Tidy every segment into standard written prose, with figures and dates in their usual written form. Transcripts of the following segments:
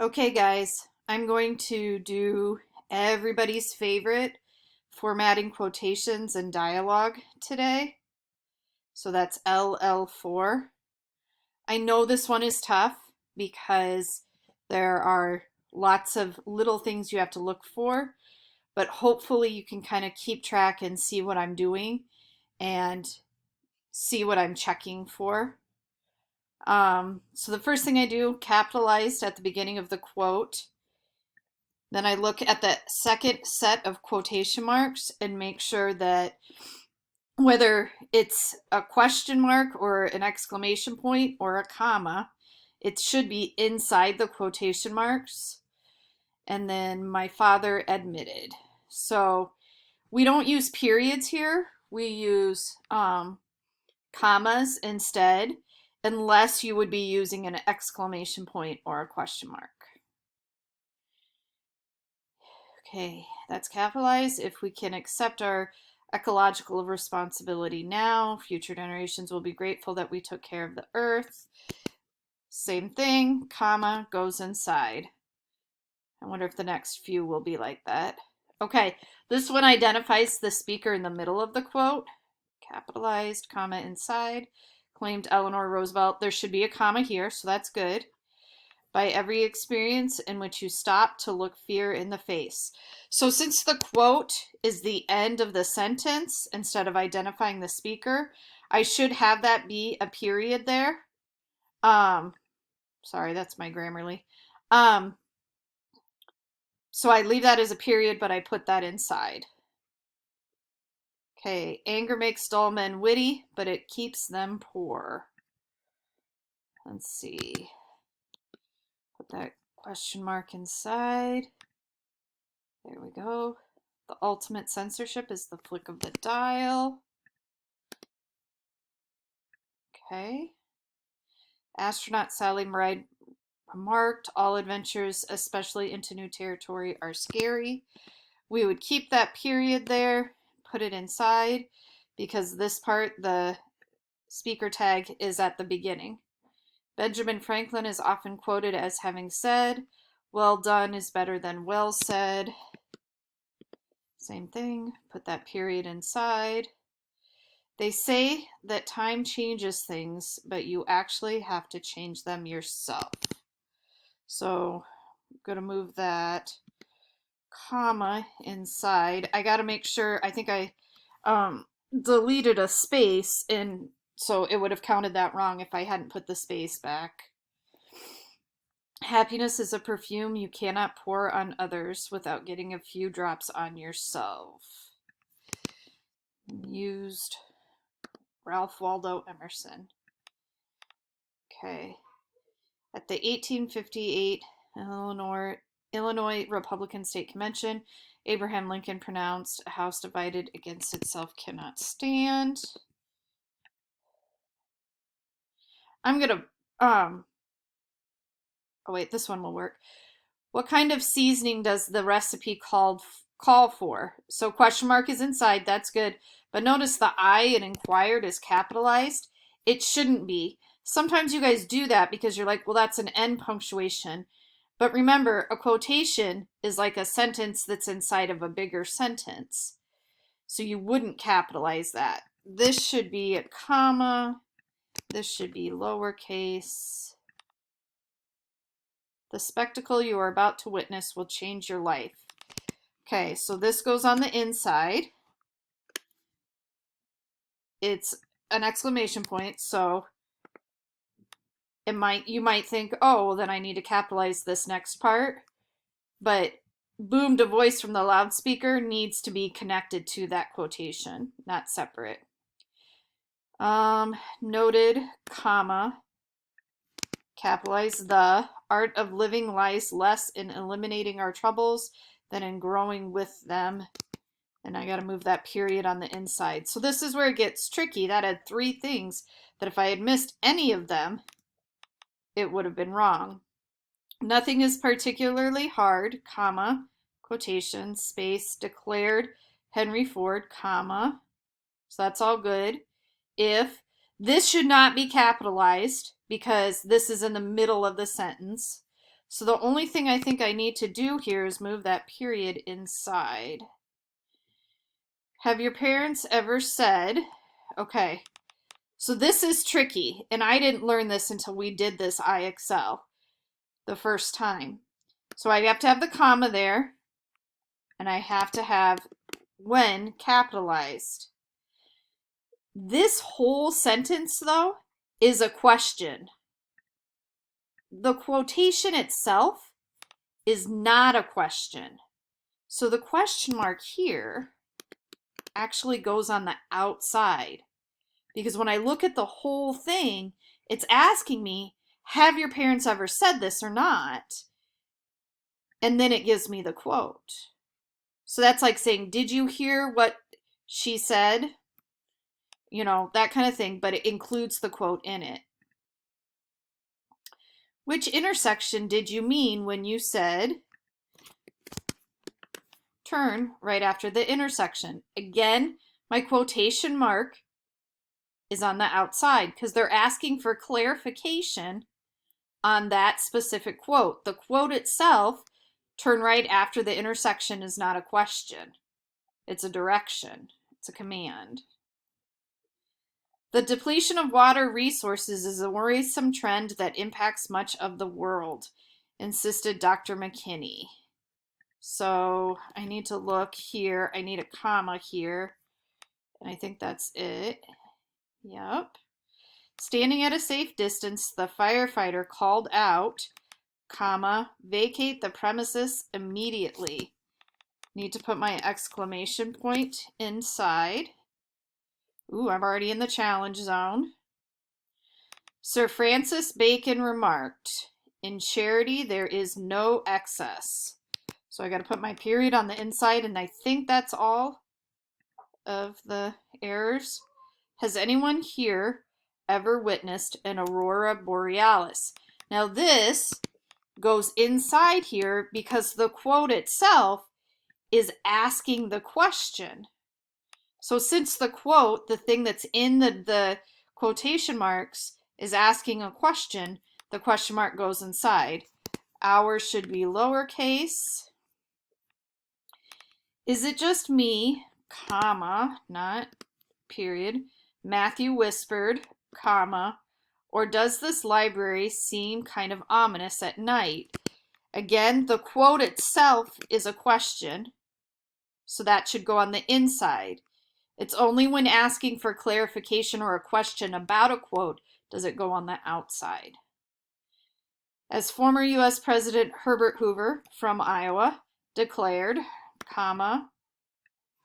Okay, guys, I'm going to do everybody's favorite formatting quotations and dialogue today. So that's LL.4. I know this one is tough because there are lots of little things you have to look for, but hopefully you can kind of keep track and see what I'm doing and see what I'm checking for. So the first thing I do, capitalized at the beginning of the quote. Then I look at the second set of quotation marks and make sure that whether it's a question mark or an exclamation point or a comma, it should be inside the quotation marks. And then my father admitted. So we don't use periods here. We use commas instead, unless you would be using an exclamation point or a question mark. Okay, that's capitalized. If we can accept our ecological responsibility now, future generations will be grateful that we took care of the earth. Same thing, comma, goes inside. I wonder if the next few will be like that. Okay, this one identifies the speaker in the middle of the quote. Capitalized, comma, inside. Claimed Eleanor Roosevelt. There should be a comma here, so that's good. By every experience in which you stop to look fear in the face. So since the quote is the end of the sentence, instead of identifying the speaker, I should have that be a period there. Sorry, that's my Grammarly. So I leave that as a period, but I put that inside. Okay, anger makes dull men witty, but it keeps them poor. Let's see. Put that question mark inside. There we go. The ultimate censorship is the flick of the dial. Okay. Astronaut Sally Ride remarked, all adventures, especially into new territory, are scary. We would keep that period there, put it inside, because this part, the speaker tag, is at the beginning. Benjamin Franklin is often quoted as having said, well done is better than well said. Same thing, put that period inside. They say that time changes things, but you actually have to change them yourself. So I'm going to move that comma inside. I got to make sure, I think I deleted a space, and so it would have counted that wrong if I hadn't put the space back. Happiness is a perfume you cannot pour on others without getting a few drops on yourself. Used Ralph Waldo Emerson. Okay. At the 1858 Illinois Republican State Convention, Abraham Lincoln pronounced, "A house divided against itself cannot stand." I'm going to, oh wait, this one will work. What kind of seasoning does the recipe call for? So question mark is inside, that's good. But notice the I in inquired is capitalized. It shouldn't be. Sometimes you guys do that because you're like, well, that's an end punctuation. But remember, a quotation is like a sentence that's inside of a bigger sentence. So you wouldn't capitalize that. This should be a comma. This should be lowercase. The spectacle you are about to witness will change your life. Okay, so this goes on the inside. It's an exclamation point, so you might think, oh, well, then I need to capitalize this next part. But boomed a voice from the loudspeaker needs to be connected to that quotation, not separate. Noted, comma, capitalize the art of living lies less in eliminating our troubles than in growing with them. And I got to move that period on the inside. So this is where it gets tricky. That had three things that if I had missed any of them, it would have been wrong. Nothing is particularly hard, comma, quotation, space, declared Henry Ford, comma. So that's all good. If this should not be capitalized because this is in the middle of the sentence. So the only thing I think I need to do here is move that period inside. Have your parents ever said, okay, so this is tricky, and I didn't learn this until we did this IXL the first time. So I have to have the comma there, and I have to have when capitalized. This whole sentence, though, is a question. The quotation itself is not a question. So the question mark here actually goes on the outside. Because when I look at the whole thing, it's asking me, have your parents ever said this or not? And then it gives me the quote. So that's like saying, did you hear what she said? You know, that kind of thing, but it includes the quote in it. Which intersection did you mean when you said turn right after the intersection? Again, my quotation mark is on the outside because they're asking for clarification on that specific quote. The quote itself, turn right after the intersection, is not a question. It's a direction. It's a command. The depletion of water resources is a worrisome trend that impacts much of the world, insisted Dr. McKinney. So I need to look here. I need a comma here. And I think that's it. Yep. Standing at a safe distance, the firefighter called out, comma, vacate the premises immediately. Need to put my exclamation point inside. Ooh, I'm already in the challenge zone. Sir Francis Bacon remarked, in charity there is no excess. So I got to put my period on the inside, and I think that's all of the errors. Has anyone here ever witnessed an aurora borealis? Now this goes inside here because the quote itself is asking the question. So since the quote, the thing that's in the quotation marks, is asking a question, the question mark goes inside. Hours should be lowercase. Is it just me, comma, not period, Matthew whispered, comma, or does this library seem kind of ominous at night? Again, the quote itself is a question, so that should go on the inside. It's only when asking for clarification or a question about a quote does it go on the outside. As former U.S. President Herbert Hoover from Iowa declared, comma,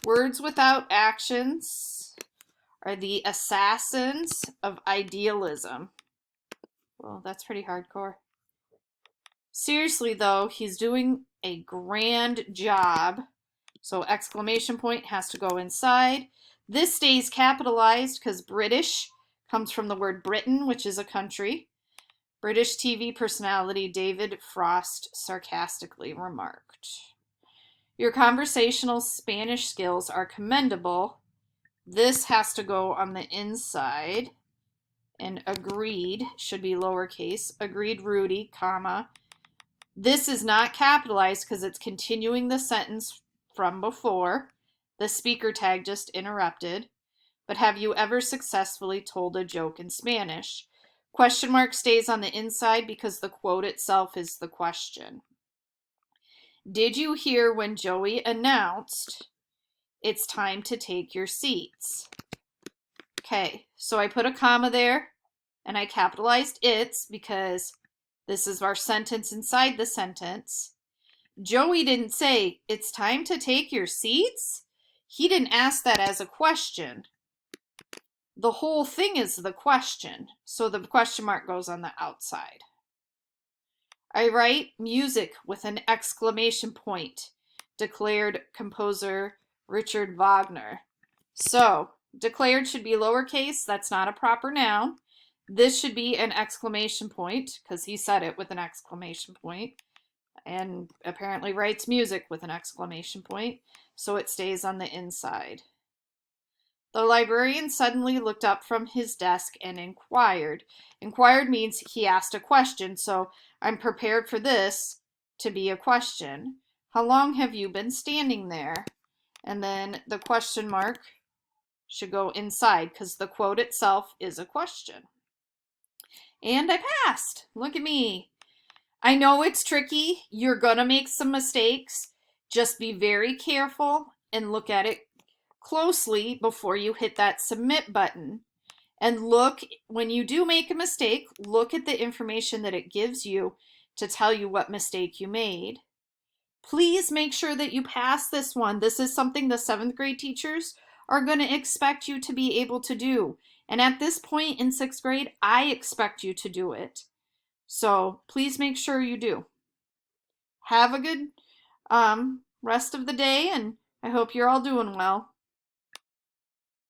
words without actions are the assassins of idealism. Well, that's pretty hardcore. Seriously, though, he's doing a grand job. So exclamation point has to go inside. This stays capitalized because British comes from the word Britain, which is a country. British TV personality David Frost sarcastically remarked, your conversational Spanish skills are commendable. This has to go on the inside. And agreed should be lowercase. Agreed, Rudy, comma. This is not capitalized because it's continuing the sentence from before. The speaker tag just interrupted. But have you ever successfully told a joke in Spanish? Question mark stays on the inside because the quote itself is the question. Did you hear when Joey announced, it's time to take your seats? Okay, so I put a comma there and I capitalized it's because this is our sentence inside the sentence. Joey didn't say, it's time to take your seats? He didn't ask that as a question. The whole thing is the question, so the question mark goes on the outside. I write music with an exclamation point, declared composer Richard Wagner. So, declared should be lowercase, that's not a proper noun. This should be an exclamation point, because he said it with an exclamation point, and apparently writes music with an exclamation point, so it stays on the inside. The librarian suddenly looked up from his desk and inquired. Inquired means he asked a question, so I'm prepared for this to be a question. How long have you been standing there? And then the question mark should go inside because the quote itself is a question. And I passed. Look at me. I know it's tricky. You're going to make some mistakes. Just be very careful and look at it closely before you hit that submit button. And look, when you do make a mistake, look at the information that it gives you to tell you what mistake you made. Please make sure that you pass this one. This is something the 7th grade teachers are going to expect you to be able to do. And at this point in 6th grade, I expect you to do it. So please make sure you do. Have a good rest of the day, and I hope you're all doing well.